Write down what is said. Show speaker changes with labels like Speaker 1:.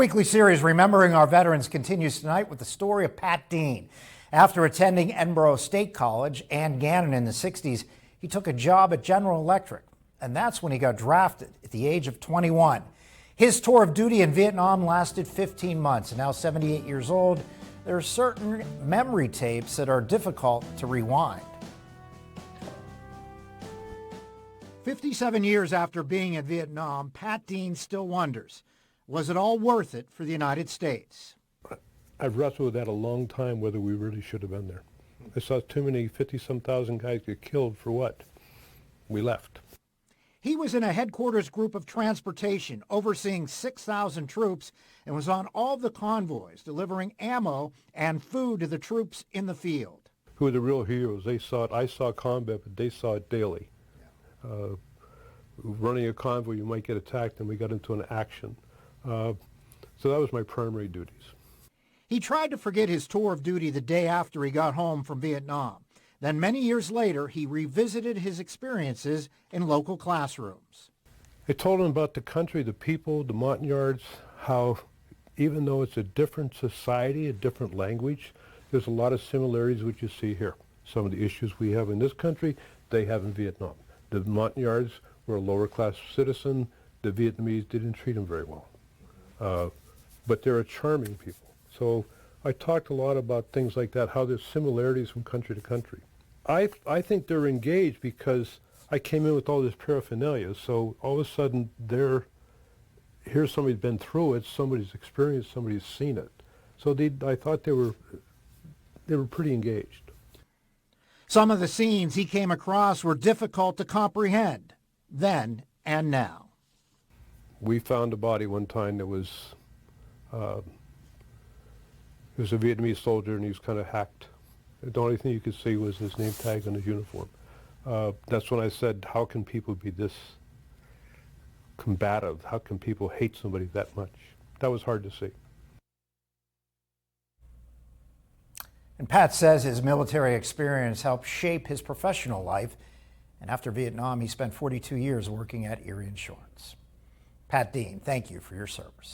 Speaker 1: Weekly series Remembering Our Veterans continues tonight with the story of Pat Dean. After attending Edinburgh State College and Gannon in the 60s, he took a job at General Electric, and that's when he got drafted at the age of 21. His tour of duty in Vietnam lasted 15 months, and now 78 years old, there are certain memory tapes that are difficult to rewind. 57 years after being in Vietnam, Pat Dean still wonders, was it all worth it for the United States?
Speaker 2: I've wrestled with that a long time, whether we really should have been there. I saw too many 50-some thousand guys get killed for what? We left.
Speaker 1: He was in a headquarters group of transportation overseeing 6,000 troops and was on all the convoys delivering ammo and food to the troops in the field.
Speaker 2: Who were the real heroes? They saw it. I saw combat, but they saw it daily. Running a convoy, you might get attacked, and we got into an action. So that was my primary duties.
Speaker 1: He tried to forget his tour of duty the day after he got home from Vietnam. Then many years later, he revisited his experiences in local classrooms.
Speaker 2: I told him about the country, the people, the Montagnards, how even though it's a different society, a different language, there's a lot of similarities which you see here. Some of the issues we have in this country, they have in Vietnam. The Montagnards were a lower class citizen. The Vietnamese didn't treat them very well. But they're a charming people. So I talked a lot about things like that, how there's similarities from country to country. I think they're engaged because I came in with all this paraphernalia, so all of a sudden here's somebody's been through it, somebody's experienced, somebody's seen it. So I thought they were pretty engaged.
Speaker 1: Some of the scenes he came across were difficult to comprehend, then and now.
Speaker 2: We found a body one time that was a Vietnamese soldier, and he was kind of hacked. The only thing you could see was his name tag on his uniform. That's when I said, how can people be this combative? How can people hate somebody that much? That was hard to see.
Speaker 1: And Pat says his military experience helped shape his professional life. And after Vietnam, he spent 42 years working at Erie Insurance. Pat Dean, thank you for your service.